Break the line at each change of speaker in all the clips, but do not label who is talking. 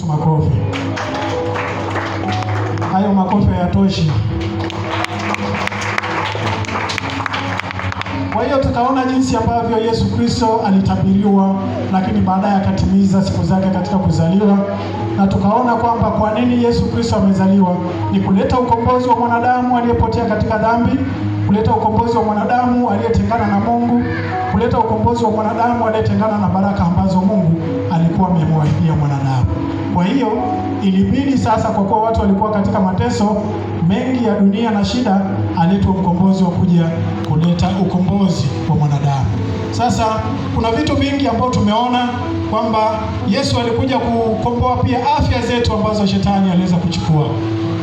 Makofi. Hayo makofi hayatoshi. Kwa hiyo tutaona jinsi ambavyo Yesu Kristo alitabiriwa, lakini baadaye akatimiza siku zake katika kuzaliwa, na tukaona kwamba kwa nini Yesu Kristo amezaliwa ni kuleta ukombozi wa mwanadamu aliyepotea katika dhambi, kuleta ukombozi wa mwanadamu aliyetengana na Mungu, kuleta ukombozi wa mwanadamu aliyetengana na baraka ambazo Mungu alikuwa amemwahidia mwanadamu. Kwa hiyo ilibidi sasa, kwa kuwa watu walikuwa katika mateso mengi ya dunia na shida, aletwe mkombozi wa kuja kuleta ukombozi wa mwanadamu. Sasa kuna vitu vingi ambavyo tumeona kwamba Yesu alikuja kukomboa pia afya zetu ambazo shetani aliweza kuchukua.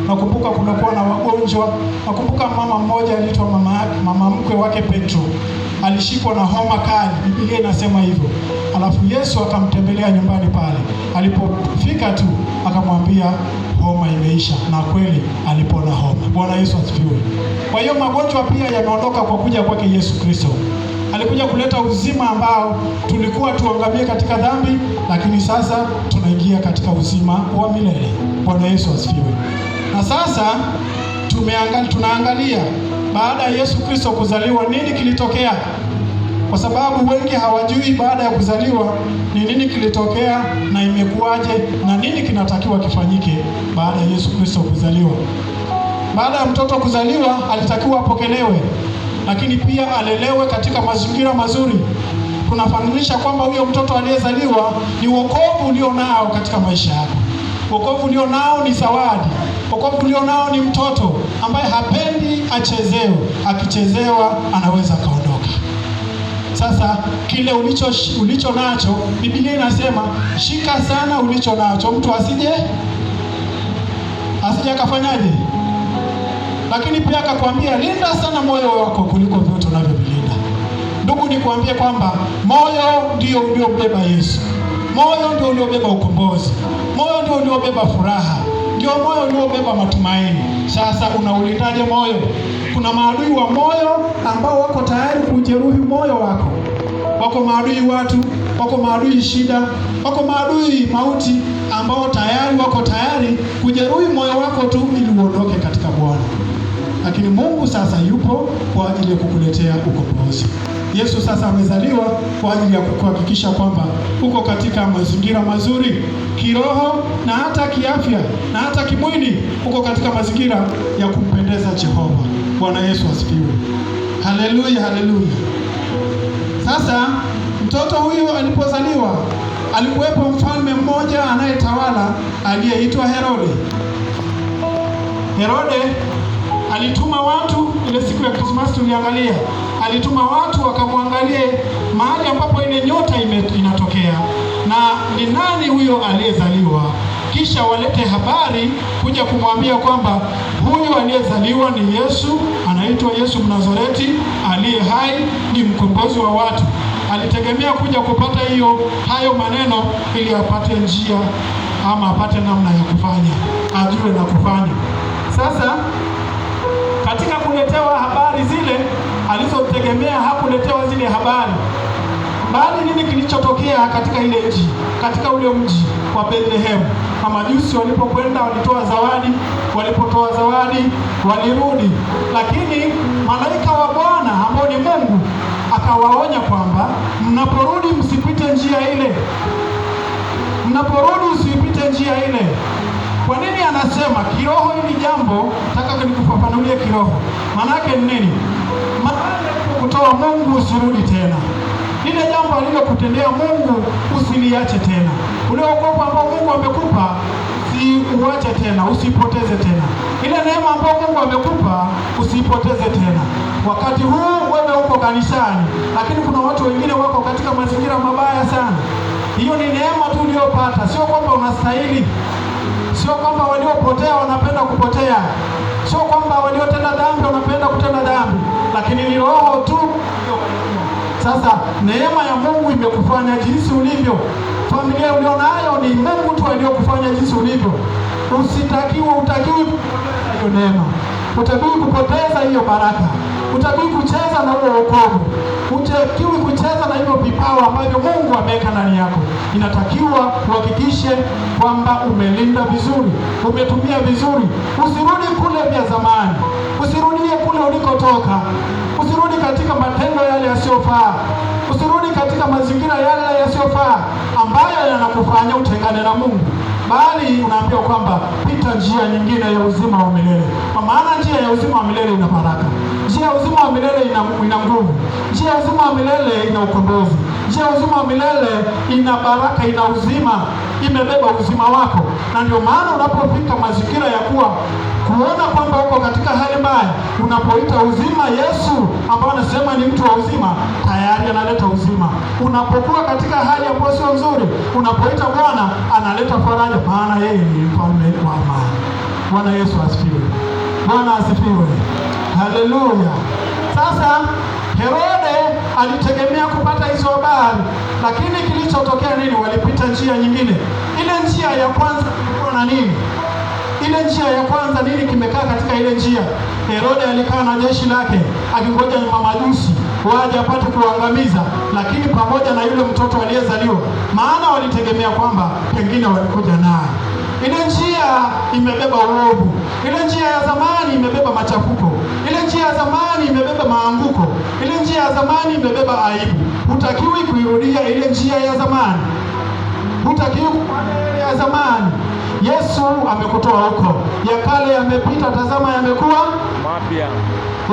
Nakumbuka kunakuwa na wagonjwa. Nakumbuka mama mmoja aliitwa mama mkwe wake Petro, alishikwa na homa kali, Biblia inasema hivyo. Alafu Yesu akamtembelea nyumbani pale. Alipofika tu akamwambia homa imeisha, na kweli alipona homa. Bwana Yesu asifiwe. Kwa hiyo magonjwa pia yameondoka kwa kuja kwake Yesu Kristo. Alikuja kuleta uzima ambao tulikuwa tuangamie katika dhambi, lakini sasa tunaingia katika uzima wa milele. Bwana Yesu asifiwe. Na sasa tunaangalia baada ya Yesu Kristo kuzaliwa nini kilitokea, kwa sababu wengi hawajui baada ya kuzaliwa ni nini kilitokea na imekuwaje na nini kinatakiwa kifanyike baada ya Yesu Kristo kuzaliwa. Baada ya mtoto kuzaliwa alitakiwa apokelewe, lakini pia alelewe katika mazingira mazuri. Tunafananisha kwamba huyo mtoto aliyezaliwa ni wokovu ulionao katika maisha yako. Wokovu ulionao ni zawadi. Wokovu ulionao ni mtoto ambaye hapendi achezewe. Akichezewa anaweza kaondoka. Sasa kile ulicho nacho, Biblia inasema shika sana ulicho nacho, mtu asije akafanyaje? Lakini pia akakwambia linda sana moyo wako kuliko vyote unavyovilinda. Ndugu, nikwambie kwamba moyo ndio uliobeba Yesu. Moyo ndio uliobeba ukombozi. Moyo ndio uliobeba furaha. Ndio moyo uliobeba matumaini. Sasa unaulindaje moyo? Kuna maadui wa moyo ambao wako tayari kujeruhi moyo wako. Wako maadui watu, wako maadui shida, wako maadui mauti ambao tayari wako tayari kujeruhi moyo wako tu ili uondoke katika Bwana. Lakini Mungu sasa yupo kwa ajili ya kukuletea ukombozi. Yesu sasa amezaliwa kwa ajili ya kuhakikisha kwamba uko katika mazingira mazuri kiroho na hata kiafya na hata kimwili, uko katika mazingira ya kumpendeza Jehova. Bwana Yesu asifiwe. Haleluya, haleluya. Sasa mtoto huyu alipozaliwa, alikuwepo mfalme mmoja anayetawala aliyeitwa Herode. Herode alituma watu, ile siku ya Krismasi tuliangalia, alituma watu wakamwangalie mahali ambapo ile nyota inatokea na ni nani huyo aliyezaliwa, kisha walete habari kuja kumwambia kwamba huyu aliyezaliwa ni Yesu, anaitwa Yesu Mnazareti, aliye hai, ni mkombozi wa watu. Alitegemea kuja kupata hayo maneno ili apate njia ama apate namna ya kufanya, ajue na kufanya. Sasa katika kuletewa habari zile alizotegemea, hakuletewa zile habari, bali nini kilichotokea katika ile nchi, katika ule mji wa Bethlehem. Mamajusi walipokwenda walitoa zawadi, walipotoa zawadi walirudi, lakini malaika wa Bwana ambao ni Mungu akawaonya kwamba mnaporudi msipite njia ile. Mnaporudi usipite njia ile. Kwa nini anasema kiroho hili jambo? Nataka nikufafanulie kiroho. Maana yake ni nini? Maana kutoa Mungu usirudi tena. Lile jambo alilokutendea Mungu usiliache tena. Ule wokovu ambao Mungu amekupa usiuache tena, usipoteze tena. Ile neema ambayo Mungu amekupa usipoteze tena. Wakati huu wewe uko kanisani, lakini kuna watu wengine wako katika mazingira mabaya sana. Hiyo ni neema tu uliyopata, sio kwamba unastahili. Sio kwamba waliopotea wanapenda kupotea. Sio kwamba waliotenda dhambi wanapenda kutenda dhambi, lakini ni roho tu. Sasa neema ya Mungu imekufanya jinsi ulivyo. Familia ulionayo ni Mungu tu aliyokufanya jinsi ulivyo. Utakiwi kupoteza hiyo neema. Utakiwi kupoteza hiyo baraka. Hutakiwi kucheza na huo wokovu. Hutakiwi kucheza na hivyo vipawa ambavyo Mungu ameweka ndani yako. Inatakiwa uhakikishe kwamba umelinda vizuri, umetumia vizuri. Usirudi kule vya zamani. Usirudie kule ulikotoka. Usirudi katika matendo yale yasiyofaa. Usirudi katika mazingira yale yasiyofaa ambayo yanakufanya utengane na Mungu. Bali unaambiwa kwamba pita njia nyingine ya uzima wa milele. Kwa maana njia ya uzima wa milele ina baraka. Njia ya uzima wa milele ina nguvu. Njia ya uzima wa milele ina ukombozi. Njia ya uzima wa milele ina baraka, ina uzima, imebeba uzima wako. Na ndio maana unapofika mazingira ya kuona kwamba uko katika hali mbaya, unapoita uzima Yesu ambaye anasema ni mtu wa uzima, tayari analeta uzima. Unapokuwa katika hali ambayo sio nzuri, unapoita Bwana analeta faraja, maana yeye ni mfalme wa amani. Bwana Yesu asifiwe. Bwana asifiwe. Haleluya. Sasa Herode alitegemea kupata hizo habari, lakini kilichotokea nini? Walipita njia nyingine. Ile njia ya kwanza ilikuwa na nini? Ile njia ya kwanza nini kimekaa katika ile njia? Herode alikaa na jeshi lake akingoja mamajusi waje apate kuangamiza, lakini pamoja na yule mtoto aliyezaliwa, maana walitegemea kwamba pengine walikuja naye. Ile njia imebeba uovu. Ile njia ya zamani imebeba machafuko. Ile njia ya zamani imebeba maanguko. Ile njia ya zamani imebeba aibu. Hutakiwi kuirudia ile njia ya zamani. Hutakiwi kufanya ile ya zamani. Yesu amekutoa huko. Ya kale yamepita, tazama yamekuwa mapya.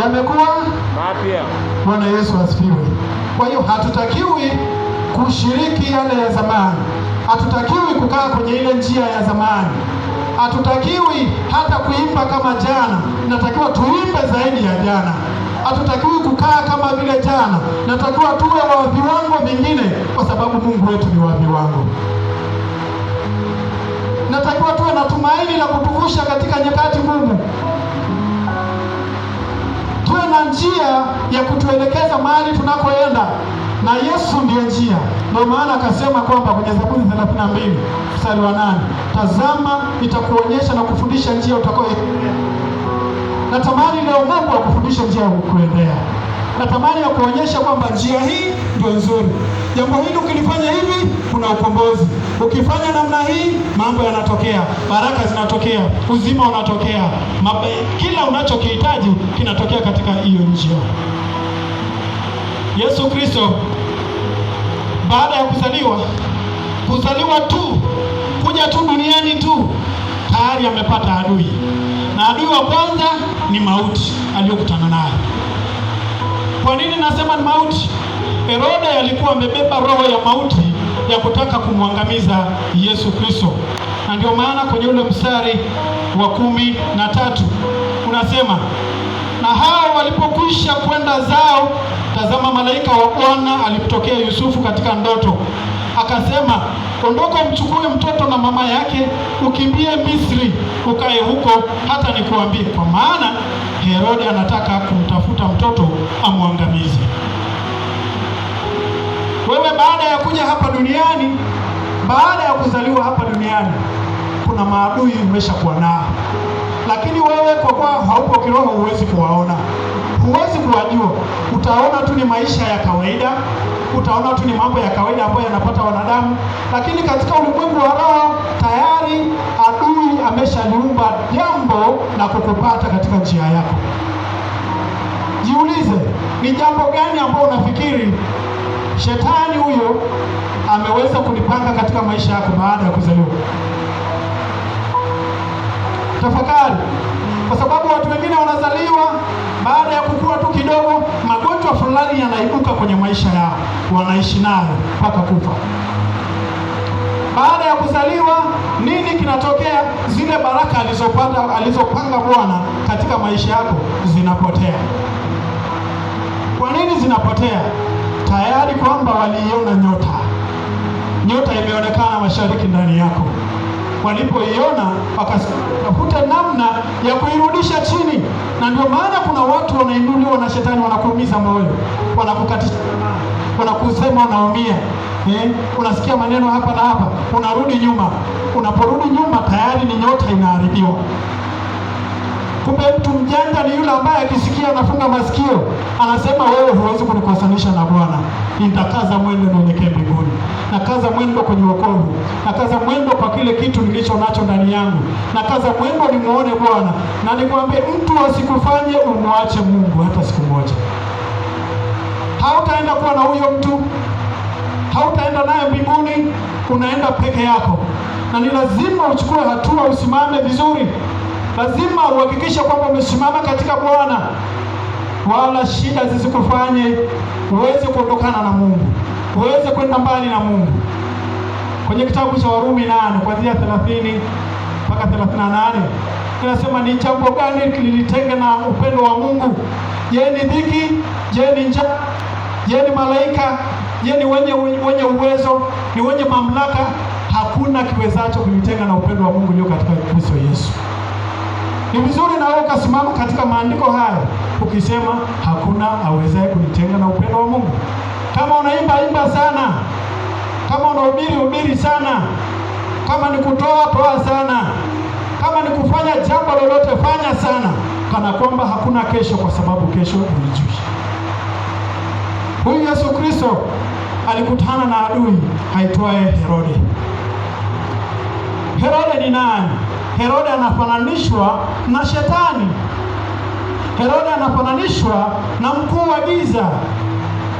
Yamekuwa mapya. Bwana Yesu asifiwe. Kwa hiyo hatutakiwi kushiriki yale ya zamani. Hatutakiwi kukaa kwenye ile njia ya zamani. Hatutakiwi hata kuimba kama jana. Natakiwa tuimbe zaidi ya jana. Hatutakiwi kukaa kama vile jana. Natakiwa tuwe wa viwango vingine, kwa sababu Mungu wetu ni wa viwango. Natakiwa tuwe na tumaini la kutuvusha katika nyakati ngumu. Tuwe na njia ya kutuelekeza mahali tunakoenda, na Yesu ndiye njia. Ndio maana akasema kwamba kwenye Zaburi 32 mstari wa 8, tazama nitakuonyesha na kufundisha njia utakayoiendea. Natamani leo Mungu akufundishe njia ya kuendea. Natamani ya kuonyesha kwamba njia hii ndio nzuri. Jambo hili ukilifanya hivi kuna ukombozi. Ukifanya namna hii mambo yanatokea, baraka zinatokea, uzima unatokea. Kila unachokihitaji kinatokea katika hiyo njia. Yesu Kristo baada ya kuzaliwa tu, kuja tu duniani tu, tayari amepata adui. Na adui wa kwanza ni mauti aliyokutana nayo. Kwa nini nasema ni mauti? Herode alikuwa amebeba roho ya mauti ya kutaka kumwangamiza Yesu Kristo. Na ndio maana kwenye ule mstari wa 13 unasema, na hao walipokwisha kwenda zao, tazama malaika wa Bwana alimtokea Yusufu katika ndoto, akasema, ondoka umchukue mtoto na mama yake, ukimbie Misri, ukae huko hata nikuambie, kwa maana Herode anataka kumtafuta mtoto amwangamize. Wewe baada ya kuja hapa duniani, baada ya kuzaliwa hapa duniani, kuna maadui umeshakuwa nao. Lakini wewe kwa kuwa haupo kiroho, huwezi kuwaona, huwezi kuwajua. Utaona tu ni maisha ya kawaida, utaona tu ni mambo ya kawaida ambayo yanapata wanadamu. Lakini katika ulimwengu wa roho, tayari adui ameshaliumba jambo la kukupata katika njia yako. Jiulize, ni jambo gani ambalo unafikiri shetani huyo ameweza kulipanga katika maisha yako baada ya kuzaliwa? Tafakari, kwa sababu watu wengine wanazaliwa, baada ya kukua tu kidogo, magonjwa fulani yanaibuka kwenye maisha yao, wanaishi nayo mpaka kufa. Baada ya kuzaliwa, nini kinatokea? Zile baraka alizopanga Bwana katika maisha yako zinapotea. Kwa nini zinapotea? Tayari kwamba waliiona nyota imeonekana mashariki ndani yako. Walipoiona wakatafuta namna ya kuirudisha chini. Na ndio maana kuna watu wanainuliwa na shetani, wanakuumiza moyo, wanakukatisha, wanakusema unaumia, unasikia maneno hapa na hapa, unarudi nyuma. Unaporudi nyuma, tayari ni nyota inaharibiwa. Kumbe mtu mjanja ni yule ambaye akisikia anafunga masikio, anasema wewe huwezi kunikosanisha na Bwana. Nitakaza mwendo nielekee mbinguni. Nakaza mwendo kwenye wokovu. Nakaza mwendo kwa kile kitu nilicho nacho ndani yangu. Nakaza mwendo nimuone Bwana. Na nikwambie, mtu asikufanye umwache Mungu hata siku moja. Hautaenda kuwa na huyo mtu, hautaenda naye mbinguni, unaenda peke yako. Na ni lazima uchukue hatua, usimame vizuri. Lazima uhakikishe kwamba umesimama katika Bwana, wala shida zisikufanye uweze kuondokana na Mungu, uweze kwenda mbali na Mungu. Kwenye kitabu cha Warumi 8 kuanzia 30 mpaka 38 inasema, ni jambo gani lilitenge na upendo wa Mungu? Je, ni dhiki? Je, ni njaa? Je, ni malaika? Je, ni wenye uwezo? Ni wenye mamlaka? Hakuna kiwezacho kunitenga na upendo wa Mungu ulio katika Kristo Yesu. Ni vizuri na wewe ukasimama katika maandiko haya ukisema, hakuna awezaye kunitenga na upendo wa Mungu. Kama unaimba sana, kama unahubiri sana, kama ni toa sana, kama ni kufanya jambo lolote fanya sana, kana kwamba hakuna kesho, kwa sababu kesho huijui. Huyu Yesu Kristo alikutana na adui aitwaye Herode. Herode ni nani? Herode anafananishwa na Shetani. Herode anafananishwa na mkuu wa giza.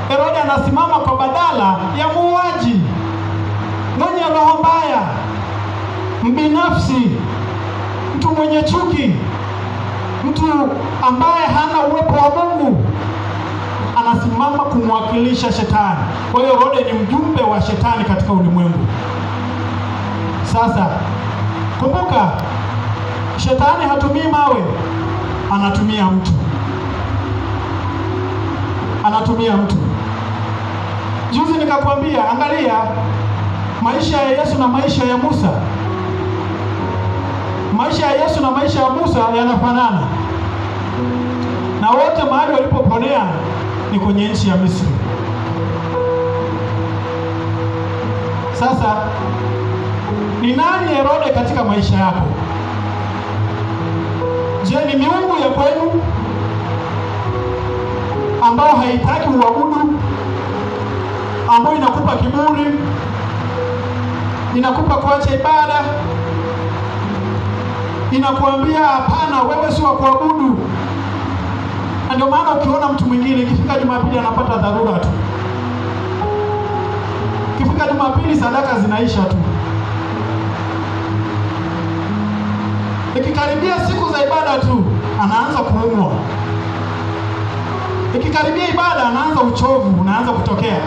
Herode anasimama kwa badala ya muuaji, mwenye roho mbaya, mbinafsi, mtu mwenye chuki, mtu ambaye hana uwepo wa Mungu, anasimama kumwakilisha Shetani. Kwa hiyo Herode ni mjumbe wa Shetani katika ulimwengu. Sasa kumbuka, Shetani hatumii mawe, anatumia mtu. Anatumia mtu. Juzi nikakwambia, angalia maisha ya Yesu na maisha ya Musa. Maisha ya Yesu na maisha ya Musa yanafanana, na wote mahali walipoponea ni kwenye nchi ya Misri. Sasa ni nani Herode katika maisha yako? Je, ni miungu ya kwenu ambao haitaki uabudu, ambao inakupa kiburi, inakupa kuacha ibada, inakuambia hapana, wewe si wa kuabudu? Na ndio maana ukiona mtu mwingine ikifika Jumapili anapata dharura tu, ikifika Jumapili sadaka zinaisha tu, ikikaribia siku za ibada tu anaanza kuumwa, ikikaribia ibada anaanza uchovu unaanza kutokea.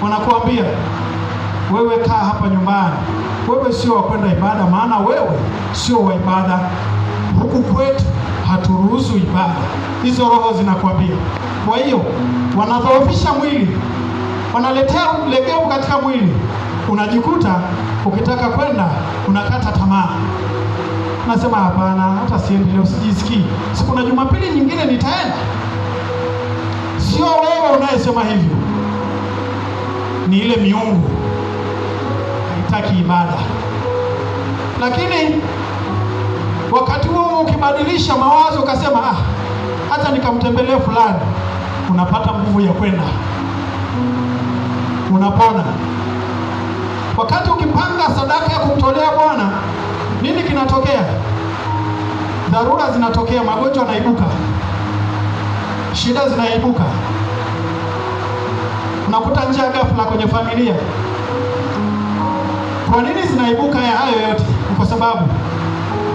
Wanakuambia wewe kaa hapa nyumbani, wewe sio wa kwenda ibada, maana wewe sio wa ibada. Huku kwetu haturuhusu ibada. Hizo roho zinakuambia. Kwa hiyo wanadhoofisha mwili, wanaletea ulegevu katika mwili. Unajikuta ukitaka kwenda unakata tamaa, nasema hapana, hata siendi leo, sijisikii, siku na Jumapili nyingine nitaenda. Sio wewe unayesema hivyo, ni ile miungu haitaki ibada. Lakini wakati huo ukibadilisha mawazo ukasema, hata nikamtembelee fulani, unapata nguvu ya kwenda, unapona. Wakati ukipanga sadaka ya kumtolea Bwana, nini kinatokea? Dharura zinatokea, magonjwa yanaibuka, shida zinaibuka, unakuta njaa ghafla kwenye familia. Kwa nini zinaibuka ya hayo yote? Kwa sababu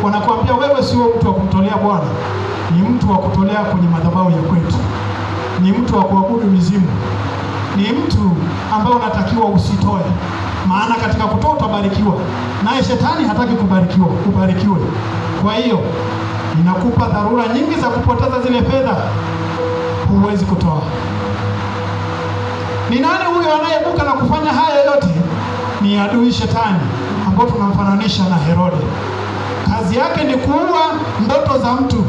wanakuambia wewe sio mtu wa kumtolea Bwana, ni mtu wa kutolea kwenye madhabahu ya kwetu, ni mtu wa kuabudu mizimu, ni mtu ambaye unatakiwa usitoe, maana katika kutoa utabarikiwa, naye Shetani hataki ubarikiwe. Kwa hiyo inakupa dharura nyingi za kupoteza zile fedha, huwezi kutoa. Ni nani huyo anayebuka na kufanya haya yote? Ni adui Shetani, ambao tunamfananisha na Herode. Kazi yake ni kuua ndoto za mtu,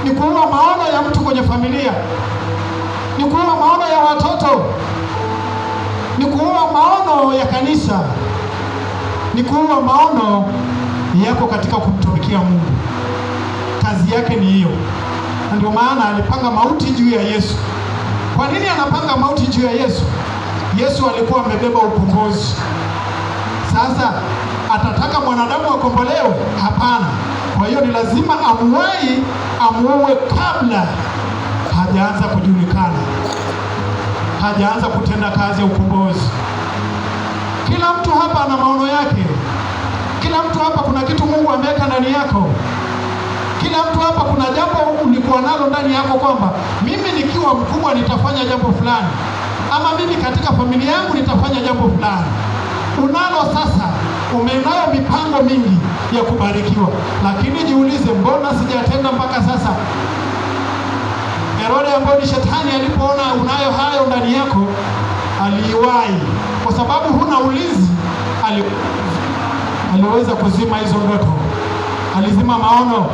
ni kuua maono ya mtu kwenye familia, ni kuua maono ya watoto, ni kuua maono ya kanisa, ni kuua maono yako katika kumtumikia Mungu. Kazi yake ni hiyo, na ndio maana alipanga mauti juu ya Yesu. Kwa nini anapanga mauti juu ya Yesu? Yesu alikuwa amebeba ukombozi. Sasa atataka mwanadamu akombolewe? Hapana. Kwa hiyo ni lazima amuue kabla hajaanza kujulikana, hajaanza kutenda kazi ya ukombozi. Kila mtu hapa ana maono yake. Kila mtu hapa kuna kitu Mungu ameweka ndani yako. Kila mtu hapa kuna jambo ulikuwa nalo ndani yako, kwamba mimi nikiwa mkubwa nitafanya jambo fulani, ama mimi katika familia yangu nitafanya jambo fulani. Unalo sasa, umenayo mipango mingi ya kubarikiwa, lakini jiulize, mbona sijatenda mpaka sasa? Herode ambaye ni shetani alipoona unayo hayo ndani yako, aliwahi, kwa sababu huna ulinzi, aliweza kuzima hizo ndoto, alizima maono,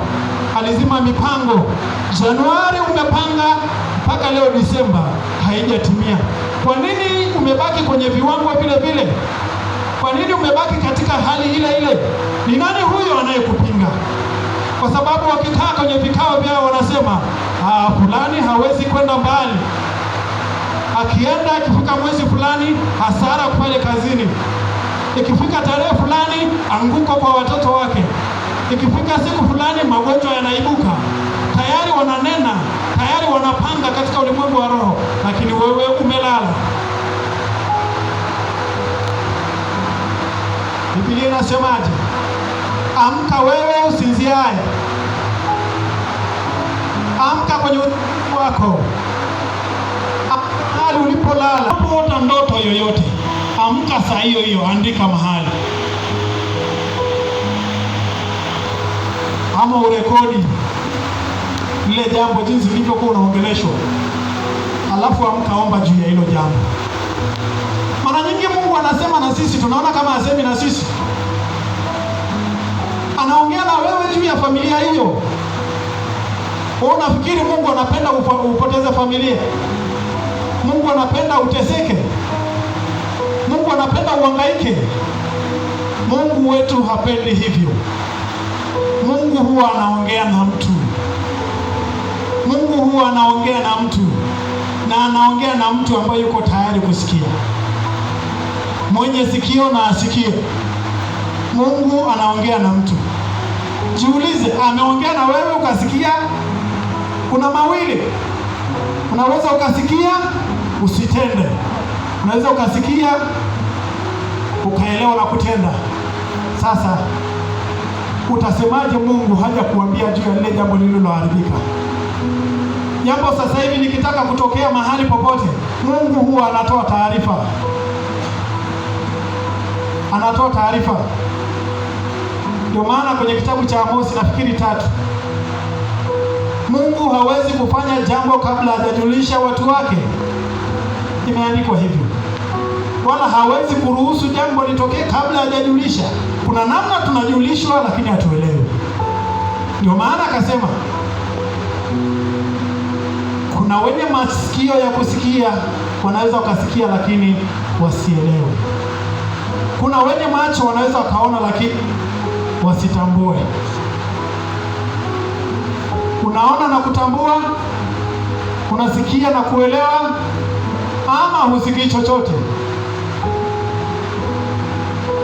alizima mipango. Januari umepanga mpaka leo Disemba haijatimia. Kwa nini umebaki kwenye viwango vile vile? Kwa nini umebaki katika hali ile ile? Ni nani huyo anayekupinga? Kwa sababu wakikaa kwenye vikao vyao wanasema, fulani hawezi kwenda mbali. Akifika mwezi fulani, hasara pale kazini. Ikifika tarehe fulani, anguko kwa watoto wake. Ikifika siku fulani, magonjwa yanaibuka. Tayari wananena, tayari wanapanga katika ulimwengu wa roho, lakini wewe umelala. Biblia inasemaje? Amka wewe usinziaye, amka kwenye usingizi wako, mahali ulipolala. Unapoota ndoto yoyote, amka saa hiyo hiyo, andika mahali, ama urekodi lile jambo jinsi lilivyokuwa unaongeleshwa, alafu amka, omba juu ya hilo jambo. Mara nyingi Mungu anasema na sisi, tunaona kama asemi na sisi. Anaongea na wewe juu ya familia hiyo. Unafikiri Mungu anapenda upoteze familia? Mungu anapenda uteseke? Mungu anapenda uhangaike? Mungu wetu hapendi hivyo. Mungu huwa anaongea na mtu. Mungu huwa anaongea na mtu, na anaongea na mtu ambaye yuko tayari kusikia. Mwenye sikio na asikie. Mungu anaongea na mtu. Jiulize, ameongea na wewe ukasikia? Kuna mawili. Unaweza ukasikia usitende, unaweza ukasikia ukaelewa na kutenda. Sasa utasemaje Mungu haja kuambia juu ya lile jambo lililoharibika? Jambo sasa hivi nikitaka kutokea mahali popote, Mungu huwa anatoa taarifa. Anatoa taarifa. Ndio maana kwenye kitabu cha Amosi nafikiri 3, Mungu hawezi kufanya jambo kabla hajajulisha watu wake. Imeandikwa hivyo. Wala hawezi kuruhusu jambo litokee kabla hajajulisha. Kuna namna tunajulishwa lakini hatuelewi. Ndio maana akasema kuna wenye masikio ya kusikia, wanaweza wakasikia lakini wasielewe. Kuna wenye macho wanaweza wakaona lakini wasitambue. Unaona na kutambua, unasikia na kuelewa, ama husikii chochote.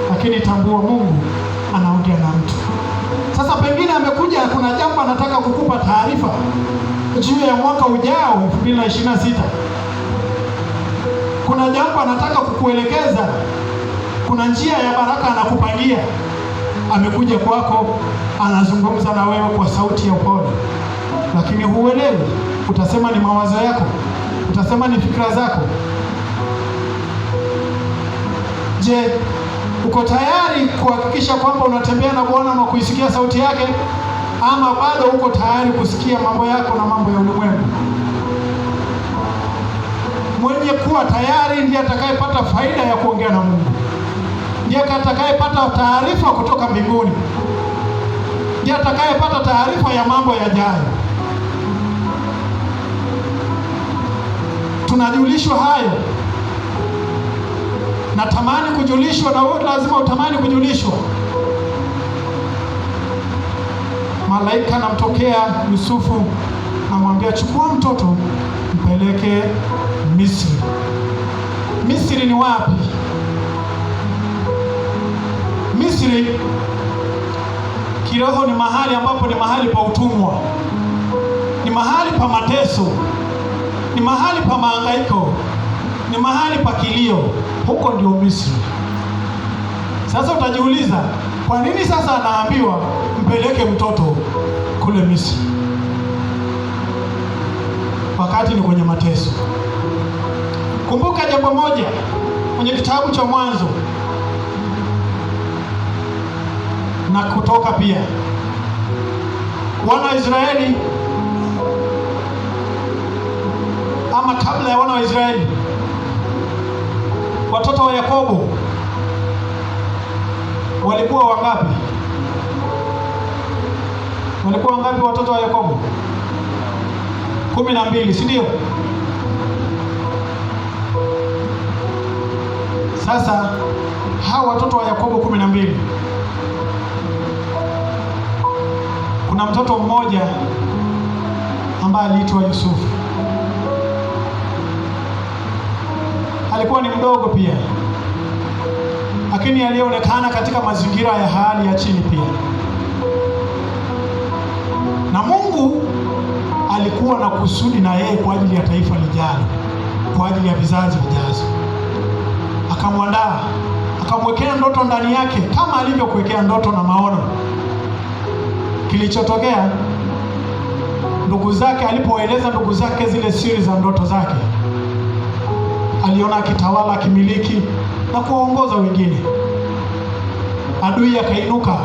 Lakini tambua, Mungu anaongea na mtu. Sasa pengine amekuja, kuna jambo anataka kukupa taarifa juu ya mwaka ujao 2026. Kuna jambo anataka kukuelekeza. Kuna njia ya baraka anakupangia. Amekuja kwako, anazungumza na wewe kwa sauti ya upole, lakini huelewi. Utasema ni mawazo yako, utasema ni fikra zako. Je, uko tayari kuhakikisha kwamba unatembea na Bwana na kuisikia sauti yake, ama bado uko tayari kusikia mambo yako na mambo ya ulimwengu? Mwenye kuwa tayari ndiye atakayepata faida ya kuongea na Mungu. Ndiye atakayepata taarifa kutoka mbinguni. Ndiye atakayepata taarifa ya mambo yajayo. Tunajulishwa hayo. Natamani kujulishwa, na wewe lazima utamani kujulishwa. malaika anamtokea Yusufu, namwambia chukua mtoto mpeleke Misri. Misri ni wapi? Misri kiroho ni mahali ambapo ni mahali pa utumwa, ni mahali pa mateso, ni mahali pa mahangaiko, ni mahali pa kilio. Huko ndio Misri. Sasa utajiuliza, kwa nini sasa anaambiwa mpeleke mtoto kule Misri wakati ni kwenye mateso? Kumbuka jambo moja kwenye kitabu cha Mwanzo na Kutoka pia, wana wa Israeli ama kabla ya wana wa Israeli, watoto wa Yakobo walikuwa wangapi? Walikuwa wangapi watoto wa Yakobo? 12, si ndio? Sasa hao watoto wa Yakobo 12, kuna mtoto mmoja ambaye aliitwa Yusufu. Alikuwa ni mdogo pia, lakini alionekana katika mazingira ya hali ya chini pia, na Mungu alikuwa na kusudi na yeye kwa ajili ya taifa lijalo, kwa ajili ya vizazi vijazo. Akamwandaa, akamwekea ndoto ndani yake kama alivyokuwekea ndoto na maono. Kilichotokea, ndugu zake, alipoeleza ndugu zake zile siri za ndoto zake, aliona akitawala, akimiliki na kuongoza wengine. Adui akainuka.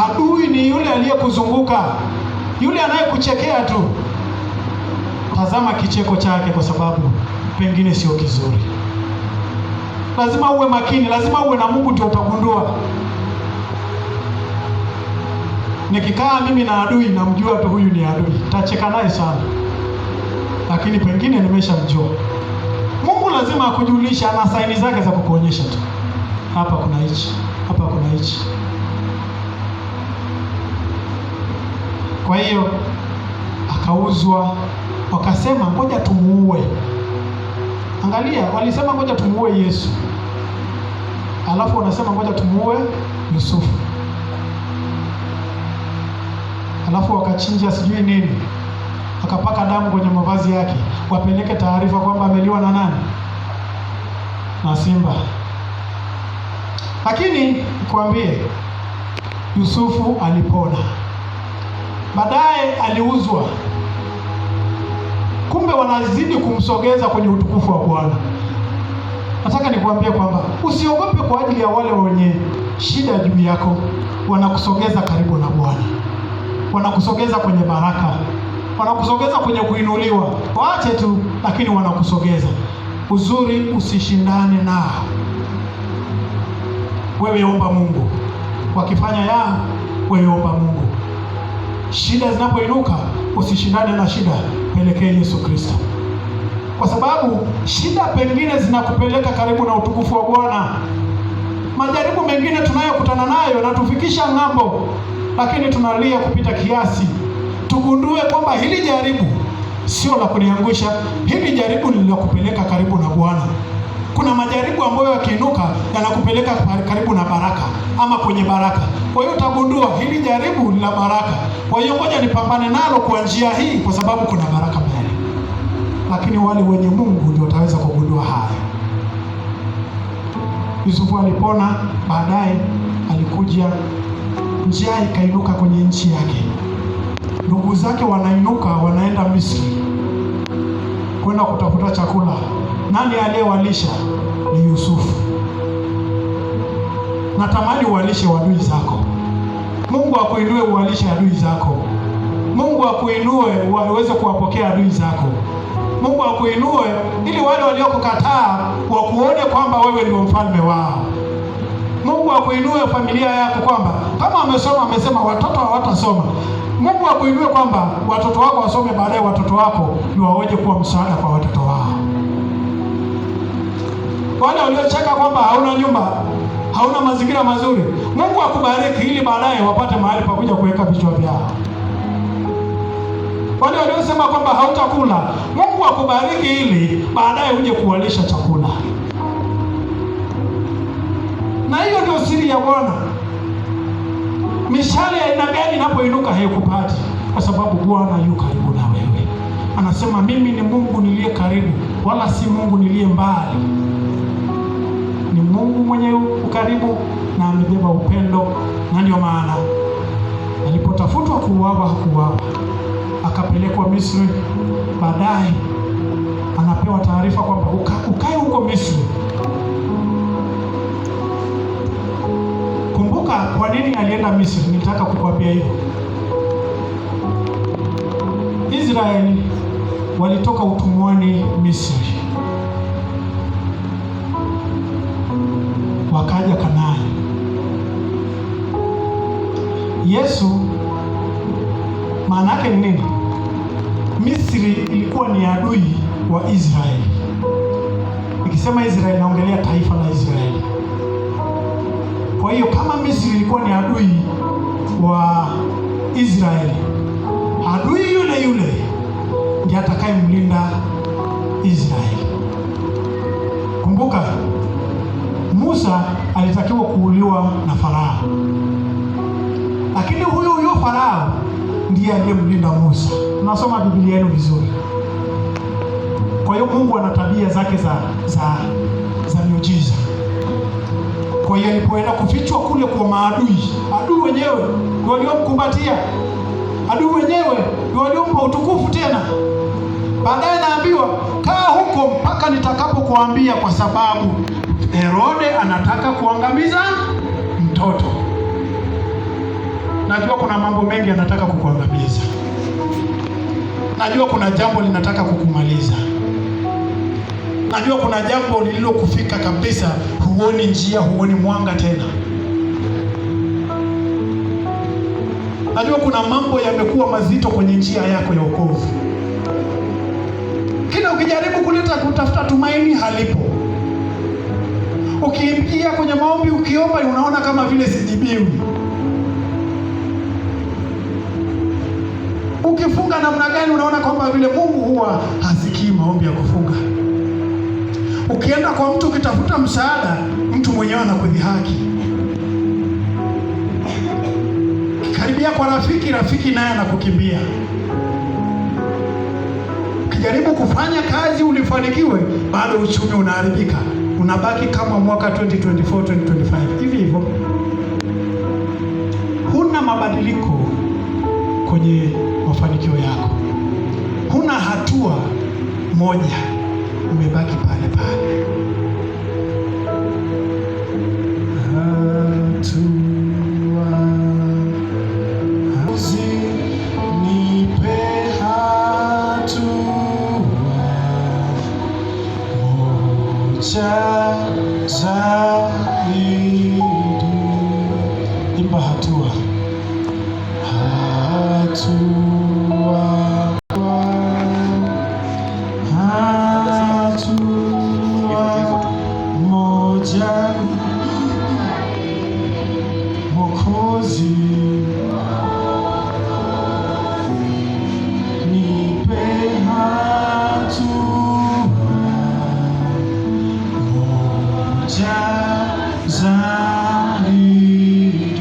Adui ni yule aliyekuzunguka, yule anayekuchekea tu. Tazama kicheko chake, kwa sababu pengine sio kizuri. Lazima uwe makini, lazima uwe na Mungu, ndio utagundua. Nikikaa mimi na adui, namjua tu huyu ni adui, tacheka naye sana, lakini pengine nimeshamjua. Mungu lazima akujulisha, na saini zake za kukuonyesha tu, hapa kuna hichi, hapa kuna hichi. Kwa hiyo akauzwa, wakasema ngoja tumuue. Angalia, walisema ngoja tumuue Yesu, alafu wanasema ngoja tumuue Yusufu, alafu wakachinja sijui nini, akapaka damu kwenye mavazi yake, wapeleke taarifa kwamba ameliwa na nani? Na simba. Lakini nikwambie, Yusufu alipona. Baadaye aliuzwa. Kumbe wanazidi kumsogeza kwenye utukufu wa Bwana. Nataka nikwambie kwamba usiogope kwa ajili ya wale wenye shida juu yako. Wanakusogeza karibu na Bwana, wanakusogeza kwenye baraka, wanakusogeza kwenye kuinuliwa. Waache tu, lakini wanakusogeza. Uzuri, usishindane nao. Wewe omba Mungu. Wakifanya wewe omba Mungu. Shida zinapoinuka, usishindane na shida, pelekee Yesu Kristo, kwa sababu shida pengine zinakupeleka karibu na utukufu wa Bwana. Majaribu mengine tunayokutana nayo na tufikisha ng'ambo, lakini tunalia kupita kiasi. Tugundue kwamba hili jaribu sio la kuniangusha, hili jaribu ni la kupeleka karibu na Bwana. Kuna majaribu ambayo yakiinuka yanakupeleka karibu na baraka ama kwenye baraka. Kwa hiyo utagundua hili jaribu ni la baraka. Kwa hiyo ngoja nipambane nalo kwa njia hii, kwa sababu kuna baraka mbele. Lakini wale wenye Mungu ndio wataweza kugundua haya. Yusufu alipona. Baadaye alikuja, njaa ikainuka kwenye nchi yake. Ndugu zake wanainuka, wanaenda Misri kwenda kutafuta chakula. Nani aliyewalisha? Ni Yusufu. Natamani uwalishe adui zako. Mungu akuinue uwalishe adui zako. Mungu akuinue waweze kuwapokea adui zako. Mungu akuinue ili wale waliokukataa wakuone kwamba wewe ndio mfalme wao. Mungu akuinue familia yako, kwamba kama amesema watoto hawatasoma, Mungu akuinue kwamba watoto wako wasome, baadaye watoto wako ndio waweje kuwa msaada kwa watoto wao. Wale waliocheka kwamba hauna nyumba, hauna mazingira mazuri, Mungu akubariki ili baadaye wapate mahali pa kuja kuweka vichwa vyao. wale waliosema kwamba hautakula, Mungu akubariki ili baadaye uje kuwalisha chakula. Na hiyo ndio siri ya Bwana. Mishale ya aina gani inapoinuka haikupati, kwa sababu Bwana yu karibu na wewe. Anasema mimi ni Mungu niliye karibu, wala si Mungu niliye mbali. Ni Mungu mwenye ukaribu na amebeba upendo, na ndio maana alipotafutwa kuuawa hakuuawa, akapelekwa Misri. Baadaye anapewa taarifa kwamba ukae huko Misri. Kumbuka kwa nini alienda Misri, nitaka kukwambia hivyo. Israeli walitoka utumwani Misri, wakaja Kanaani. Yesu maana yake ni nini? Misri ilikuwa ni adui wa Israeli. Nikisema Israeli naongelea taifa la Israeli. Kwa hiyo kama Misri ilikuwa ni adui wa Israeli, adui yule yule ndiye atakayemlinda Israeli. Kumbuka Musa alitakiwa kuuliwa na Farao, lakini huyo Farao ndiye aliyemlinda Musa. Tunasoma Biblia yenu vizuri. Kwa hiyo Mungu ana tabia zake za miujiza. Kwa hiyo alipoenda kufichwa kule kwa maadui, adui wenyewe ndio waliomkumbatia, adui wenyewe ndio waliompa utukufu tena. Baadaye naambiwa kaa huko mpaka nitakapokuambia, kwa sababu Herode anataka kuangamiza mtoto. Najua kuna mambo mengi anataka kukuangamiza. Najua kuna jambo linataka kukumaliza. Najua kuna jambo lililokufika kabisa, huoni njia, huoni mwanga tena. Najua kuna mambo yamekuwa mazito kwenye njia yako ya wokovu. Kila ukijaribu kutafuta tumaini halipo. Ukiingia kwenye maombi ukiomba, unaona kama vile sijibiwi. Ukifunga namna gani, unaona kwamba vile Mungu huwa hasikii maombi ya kufunga. Ukienda kwa mtu ukitafuta msaada, mtu mwenyewe anakudhihaki. Karibia kwa rafiki naye anakukimbia. Ukijaribu kufanya kazi ulifanikiwe, bado uchumi unaharibika. Unabaki kama mwaka 2024 2025 hivi hivyo. Huna mabadiliko kwenye mafanikio yako. Huna hatua moja, umebaki pale pale. Zaidi, imba hatua. Moja, Mwokozi, nipe hatua zaidi.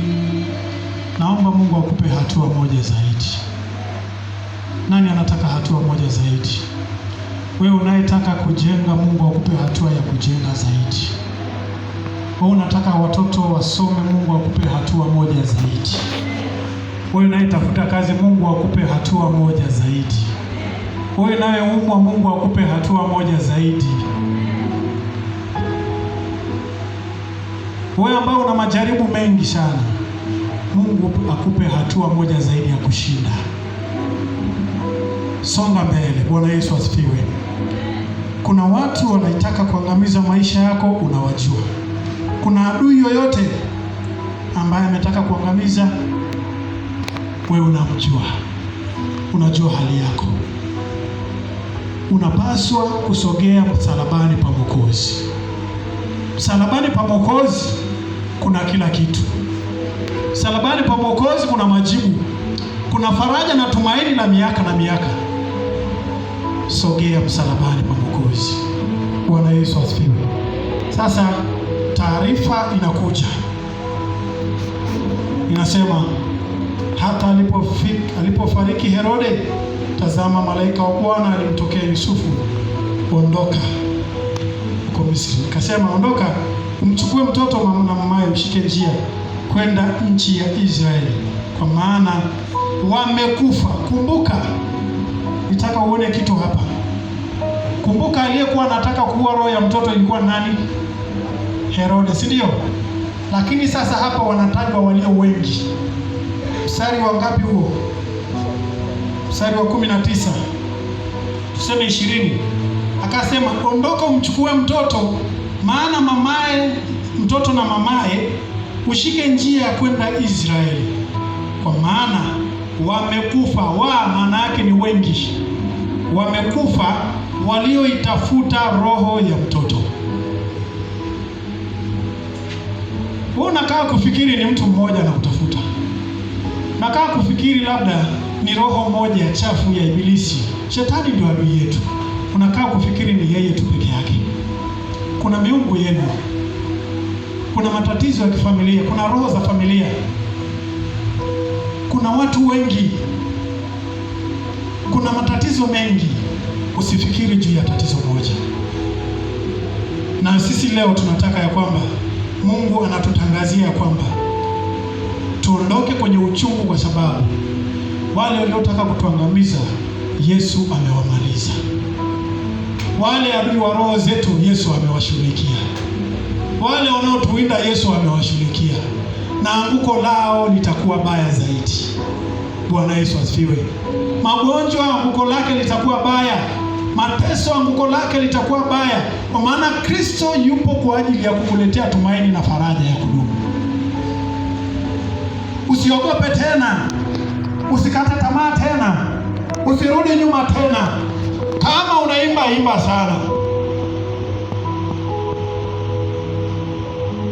Naomba Mungu akupe hatua moja zaidi. Nani anataka hatua moja zaidi? Wewe unayetaka kujenga, Mungu akupe hatua ya kujenga zaidi. Wewe unataka watoto wasome, Mungu akupe hatua moja zaidi. Wewe unayetafuta kazi, Mungu akupe hatua moja zaidi. Wewe unayeumwa, Mungu akupe hatua moja zaidi. Wewe ambao una majaribu mengi sana, Mungu akupe hatua moja zaidi ya kushinda. Songa mbele. Bwana Yesu asifiwe. Kuna watu wanaitaka kuangamiza maisha yako, unawajua. Kuna adui yoyote ambaye ametaka kuangamiza, wewe unamjua. Unajua hali yako. Unapaswa kusogea msalabani pa Mwokozi. Msalabani pa Mwokozi kuna kila kitu. Msalabani pa Mwokozi kuna majibu. kuna faraja na tumaini la miaka na miaka. Sogea msalabani pa Mwokozi. Bwana Yesu asifiwe. Sasa taarifa inakuja, inasema hata alipofariki Herode, tazama malaika wa Bwana alimtokea Yusufu, ondoka huko Misri. Akasema, ondoka umchukue mtoto na mamaye, ushike njia kwenda nchi ya Israeli, kwa maana wamekufa. Kumbuka, nitaka uone kitu hapa. Kumbuka, aliyekuwa anataka kuua roho ya mtoto ilikuwa nani? Herode, si ndio? Lakini sasa hapa wanatajwa walio wengi. Mstari wa ngapi huo? Mstari wa 19, tuseme 20. Akasema, ondoka umchukue mtoto, maana mtoto na mamaye, ushike njia ya kwenda Israeli, kwa maana wamekufa. Maana yake ni wengi. Wamekufa walioitafuta roho ya mtoto. Wewe unakaa kufikiri ni mtu mmoja na kutafuta. Nakaa kufikiri labda ni roho moja chafu ya Ibilisi. Shetani ndio adui yetu. Unakaa kufikiri ni yeye tu peke yake. Kuna miungu yenu. Kuna matatizo ya kifamilia, kuna roho za familia. Kuna watu wengi. Kuna matatizo mengi. Usifikiri juu ya tatizo moja. Na sisi leo tunataka ya kwamba Mungu anatutangazia kwamba tuondoke kwenye uchungu, kwa sababu wale waliotaka kutuangamiza Yesu amewamaliza. Wale adui wa roho zetu Yesu amewashughulikia. Wale wanaotuwinda Yesu amewashughulikia, na anguko lao litakuwa baya zaidi. Bwana Yesu asifiwe. Magonjwa anguko lake litakuwa baya. Mateso anguko lake litakuwa baya, kwa maana Kristo yupo kwa ajili ya kukuletea tumaini na faraja ya kudumu. Usiogope tena, usikate tamaa tena, usirudi nyuma tena. Kama unaimba, imba sana.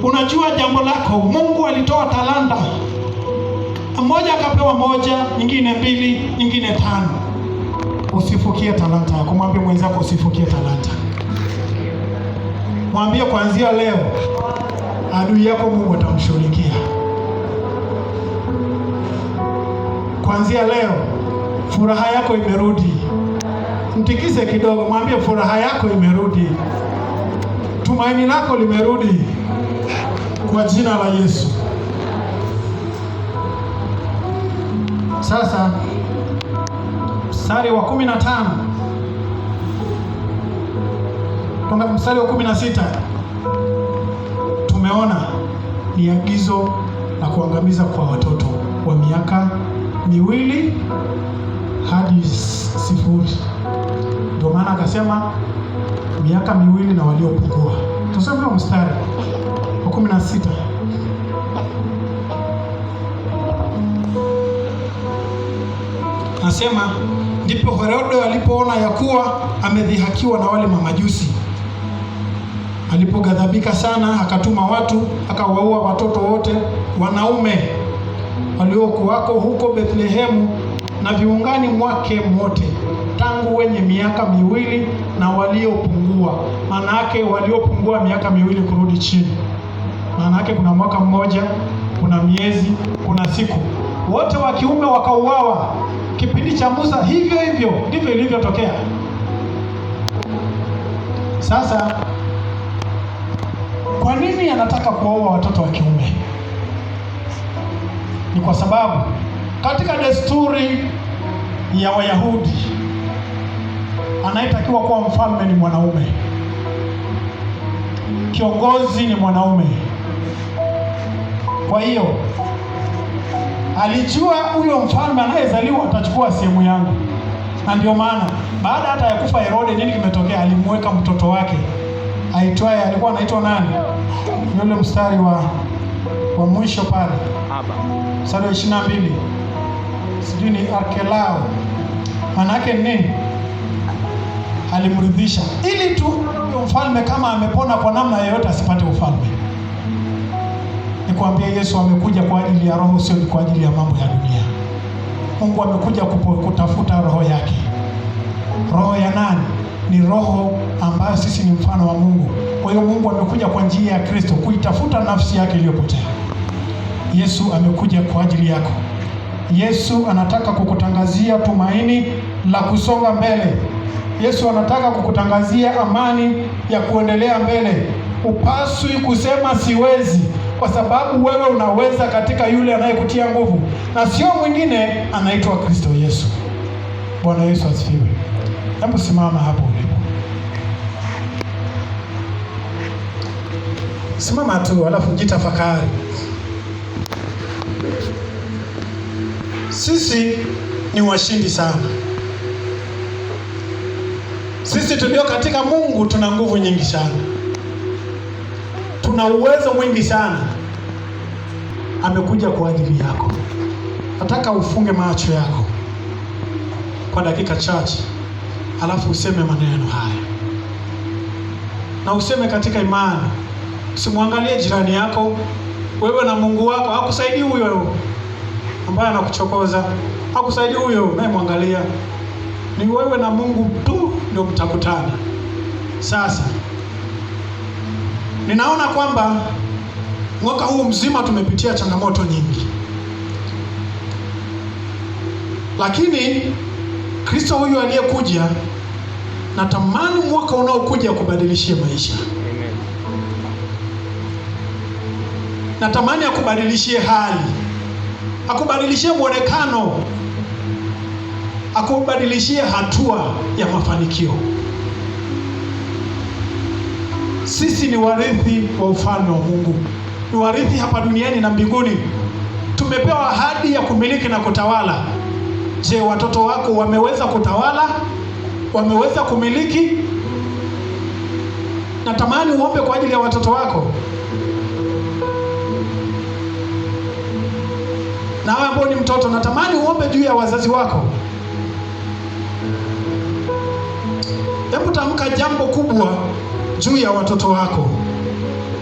Unajua jambo lako. Mungu alitoa talanta, mmoja akapewa moja, nyingine 2, nyingine 5. Usifukie talanta yako. Mwambie mwenzako usifukie talanta. Mwambie kuanzia leo adui yako Mungu atamshughulikia. Kuanzia leo furaha yako imerudi. Mtikize kidogo, mwambie furaha yako imerudi. Tumaini lako limerudi kwa jina la Yesu. Sasa mstari wa 15 tonga mstari wa 16 tumeona ni agizo la kuangamiza kwa watoto wa miaka 2 hadi 0. Ndio maana akasema miaka 2 na waliopungua. Tusome mstari wa 16. Nasema, ndipo Herode alipoona ya kuwa amedhihakiwa na wale mamajusi, alipoghadhabika sana, akatuma watu akawaua watoto wote wanaume waliokuwako huko Bethlehemu na viungani mwake mote, tangu wenye miaka 2 na waliopungua. Maana yake waliopungua miaka 2 kurudi chini. Maana yake kuna mwaka mmoja, kuna miezi, kuna siku. Wote wa kiume wakauawa. Kipindi cha Musa hivyo hivyo ndivyo ilivyotokea. Sasa kwa nini anataka kuwaua watoto wa kiume? Ni kwa sababu katika desturi ya Wayahudi, anayetakiwa kuwa mfalme ni mwanaume. Kiongozi ni mwanaume. Kwa hiyo alijua huyo mfalme anayezaliwa atachukua sehemu yangu. Na ndio maana baada hata ya kufa Herode, nini kimetokea? Alimweka mtoto wake aitwaye, alikuwa anaitwa nani? Yule mstari wa mwisho pale, mstari wa 22, sijui ni Arkelao. Maana yake nini? Alimridhisha, ili tu mfalme kama amepona kwa namna yoyote asipate ufalme. Nikwambia, Yesu amekuja kwa ajili ya roho, sio kwa ajili ya mambo ya dunia. Mungu amekuja kutafuta roho yake. Roho ya nani? Ni roho ambayo sisi ni mfano wa Mungu. Kwa hiyo Mungu amekuja kwa njia ya Kristo kuitafuta nafsi yake iliyopotea. Yesu amekuja kwa ajili yako. Yesu anataka kukutangazia tumaini la kusonga mbele. Yesu anataka kukutangazia amani ya kuendelea mbele. Upaswi kusema siwezi, kwa sababu wewe unaweza katika yule anayekutia nguvu, na sio mwingine, anaitwa Kristo Yesu. Bwana Yesu asifiwe. Hebu simama hapo ulipo. Simama tu alafu jitafakari. Sisi ni washindi sana. Sisi tulio katika Mungu tuna nguvu nyingi sana. Tuna uwezo mwingi sana. Amekuja kwa ajili yako. Nataka ufunge macho yako kwa dakika chache, alafu useme maneno haya. Na useme katika imani. Usimwangalie jirani yako. Wewe na Mungu wako. Hakusaidii huyo ambaye anakuchokoza. Hakusaidii huyo unayemwangalia. Ni wewe na Mungu tu ndio mtakutana. Sasa ninaona kwamba mwaka huu mzima tumepitia changamoto nyingi, lakini Kristo huyu aliyekuja, natamani mwaka unaokuja kubadilishia maisha. Natamani akubadilishie hali, akubadilishie mwonekano, akubadilishie hatua ya mafanikio. Sisi ni warithi wa ufalme wa Mungu. Ni warithi hapa duniani na mbinguni. Tumepewa ahadi ya kumiliki na kutawala. Je, watoto wako wameweza kutawala? Wameweza kumiliki? Natamani uombe kwa ajili ya watoto wako. Na wewe ambao ni mtoto, natamani uombe juu ya wazazi wako. Hebu tamka jambo kubwa juu ya watoto wako,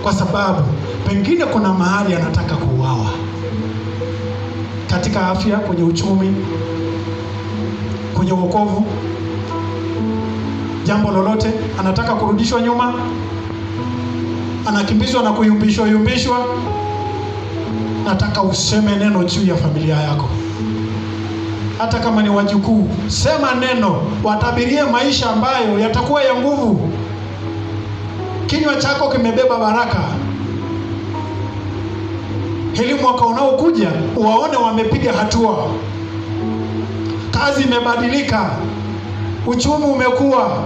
kwa sababu pengine kuna mahali anataka kuuawa, katika afya, kwenye uchumi, kwenye wokovu. Jambo lolote anataka kurudishwa nyuma, anakimbizwa na kuyumbishwa. Nataka useme neno juu ya familia yako. Hata kama ni wajukuu, sema neno, watabirie maisha ambayo yatakuwa ya nguvu. Kinywa chako kimebeba baraka. Hili mwaka unaokuja uwaone wamepiga hatua. Kazi imebadilika, uchumi umekuwa,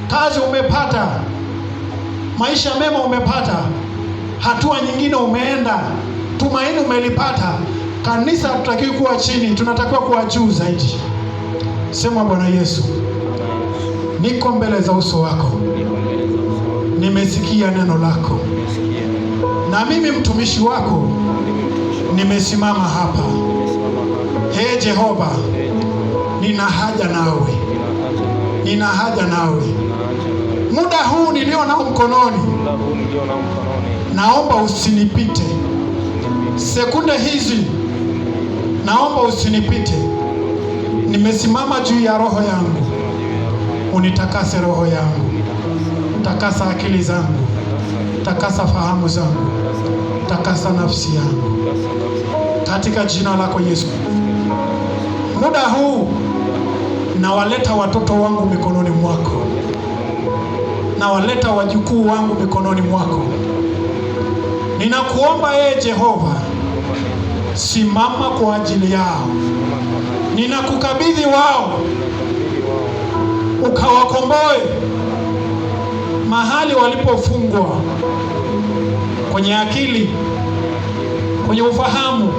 kazi umepata, maisha mema umepata, hatua nyingine umeenda, tumaini umelipata. Kanisa hatutaki kuwa chini, tunatakiwa kuwa juu zaidi. Sema, Bwana Yesu, niko mbele za uso wako, nimesikia neno lako, na mimi mtumishi wako nimesimama hapa. Ee Jehova, nina haja nawe, nina haja nawe. Muda huu nilio nao mkononi, naomba usinipite. Sekunde hizi naomba usinipite. Nimesimama juu ya roho yangu, unitakase roho yangu, takasa akili zangu, takasa fahamu zangu, takasa nafsi yangu, katika jina lako Yesu. Muda huu nawaleta watoto wangu mikononi mwako, nawaleta wajukuu wangu mikononi mwako. Ninakuomba ee Jehova, simama kwa ajili yao. Ninakukabidhi wao, ukawakomboe mahali walipofungwa, kwenye akili, kwenye ufahamu,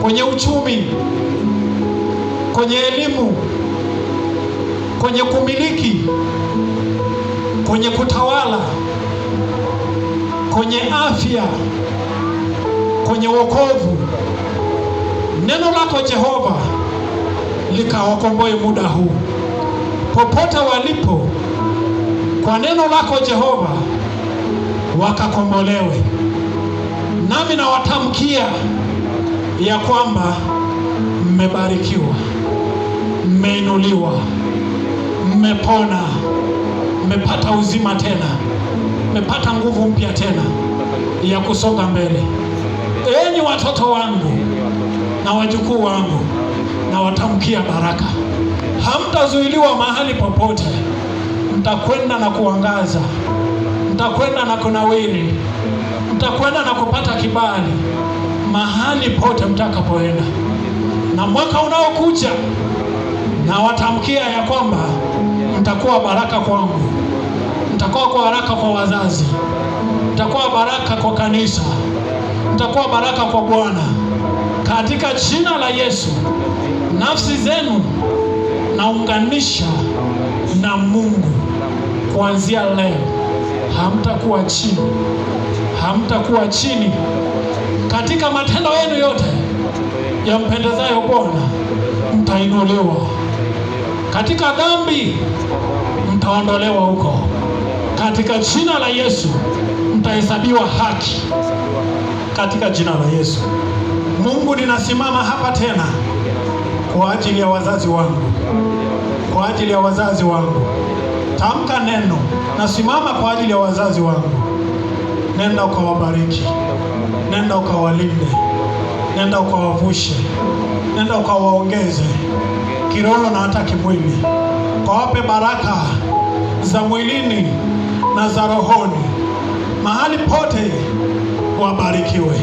kwenye uchumi, kwenye elimu, kwenye kumiliki, kwenye kutawala, kwenye afya, kwenye wokovu. Neno lako Jehova likawakomboe muda huu, popote walipo. Kwa neno lako Jehova wakakombolewe. Nami nawatamkia ya kwamba mmebarikiwa, mmeinuliwa, mmepona, mmepata uzima tena, mmepata nguvu mpya tena ya kusonga mbele. Enyi watoto wangu na wajukuu wangu, na watamkia baraka. Hamtazuiliwa mahali popote. Mtakwenda na kuangaza, mtakwenda na kunawiri, mtakwenda na kupata kibali mahali pote mtakapoenda. Na mwaka unaokuja, na watamkia ya kwamba mtakuwa baraka kwangu, mtakuwa baraka kwa wazazi, mtakuwa baraka kwa kanisa, mtakuwa baraka kwa Bwana. Katika jina la Yesu, nafsi zenu naunganisha na Mungu. Kuanzia leo hamtakuwa chini, hamtakuwa chini. Katika matendo yenu yote yampendezayo Bwana mtainuliwa. Katika dhambi mtaondolewa huko. Katika jina la Yesu mtahesabiwa haki. Katika jina la Yesu. Mungu, ninasimama hapa tena kwa ajili ya wazazi wangu, kwa ajili ya wazazi wangu. Tamka neno. Nasimama kwa ajili ya wazazi wangu. Nenda ukawabariki, nenda ukawalinde, nenda ukawavushe, nenda ukawaongeze kiroho na hata kimwili. Kawape baraka za mwilini na za rohoni. Mahali pote wabarikiwe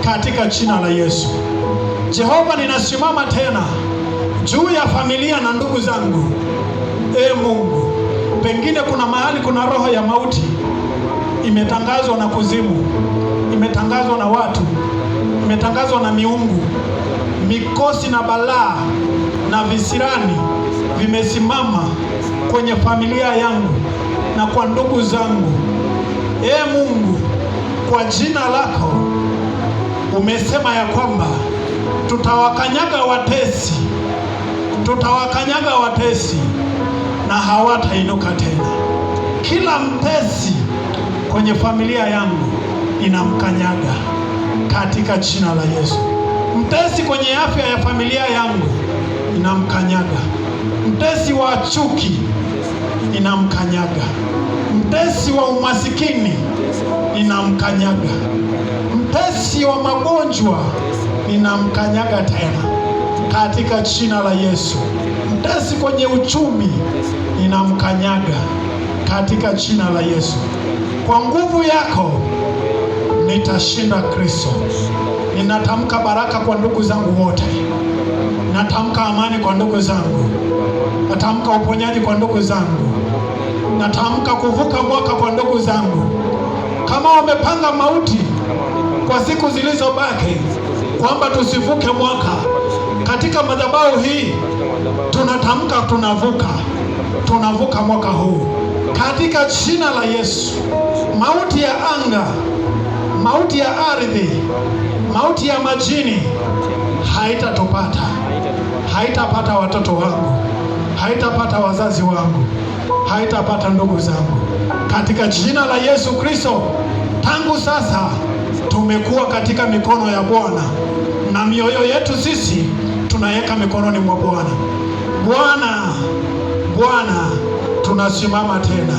katika jina la Yesu. Jehova, ninasimama tena juu ya familia na ndugu zangu. Mungu, pengine kuna mahali kuna roho ya mauti imetangazwa na kuzimu, imetangazwa na watu, imetangazwa na miungu. Mikosi na balaa na visirani vimesimama kwenye familia yangu na kwa ndugu zangu. Mungu, kwa jina lako umesema ya kwamba tutawakanyaga watesi, tutawakanyaga watesi na hawatainuka tena. Kila mtesi kwenye familia yangu inamkanyaga katika jina la Yesu. Mtesi kwenye afya ya familia yangu inamkanyaga. Mtesi wa chuki inamkanyaga. Mtesi wa umasikini inamkanyaga. Mtesi wa magonjwa inamkanyaga tena katika jina la Yesu. Mtesi kwenye uchumi inamkanyaga katika jina la Yesu. Kwa nguvu yako nitashinda Kristo. Ninatamka baraka kwa ndugu zangu wote. Natamka amani kwa ndugu zangu. Natamka uponyaji kwa ndugu zangu. Natamka kuvuka mwaka kwa ndugu zangu. Kama wamepanga mauti kwa siku zilizobaki kwamba tusivuke mwaka, katika madhabahu hii tunatamka tunavuka mwaka huu katika jina la Yesu. Mauti ya anga, mauti ya ardhi, mauti ya majini haitatupata, haitapata watoto wangu, haitapata wazazi wangu, haitapata ndugu zangu katika jina la Yesu Kristo. Tangu sasa tumekuwa katika mikono ya Bwana na mioyo yetu sisi tunaweka mikononi mwa Bwana. Bwana, tunasimama tena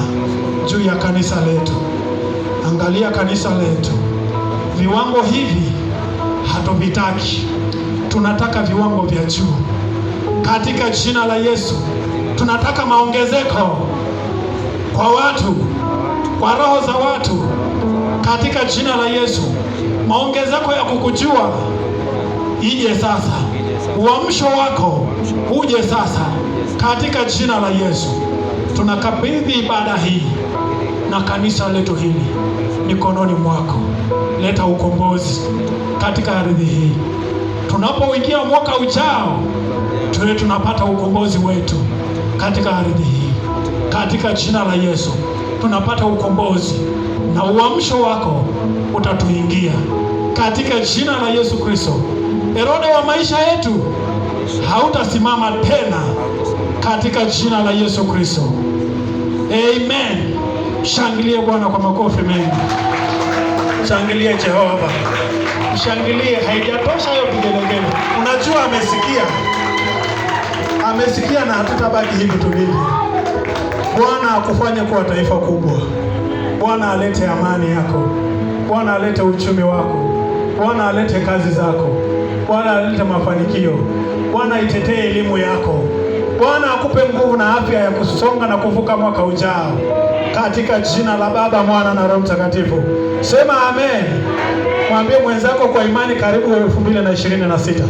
juu ya kanisa letu. Angalia kanisa letu. Viwango hivi hatuvitaki. Tunataka viwango vya juu katika jina la Yesu. Tunataka maongezeko kwa watu, kwa roho za watu katika jina la Yesu. Maongezeko ya kukujua ije sasa. Uamsho wako uje sasa katika jina la Yesu. Tunakabidhi ibada hii na kanisa letu hili mikononi mwako. Leta ukombozi katika ardhi hii. Tunapoingia mwaka ujao, tuwe tunapata ukombozi wetu katika ardhi hii. Katika jina la Yesu tunapata ukombozi na uamsho wako utatuingia katika jina la Yesu Kristo. Herode wa maisha yetu hautasimama tena katika jina la Yesu Kristo. Amen. Shangilie Bwana kwa makofi mengi. Mshangilie Jehova. Mshangilie, haijatosha hiyo vigelegele. Unajua amesikia na hatutabaki hivi tulivyo. Bwana akufanye kuwa taifa kubwa. Bwana alete amani yako. Bwana alete uchumi wako. Bwana alete kazi zako. Bwana alete mafanikio. Bwana itetee elimu yako. Bwana akupe nguvu na afya ya kusonga na kuvuka mwaka ujao. Katika jina la Baba, Mwana na Roho Mtakatifu. Sema amen. Mwambie mwenzako kwa imani, karibu 2026.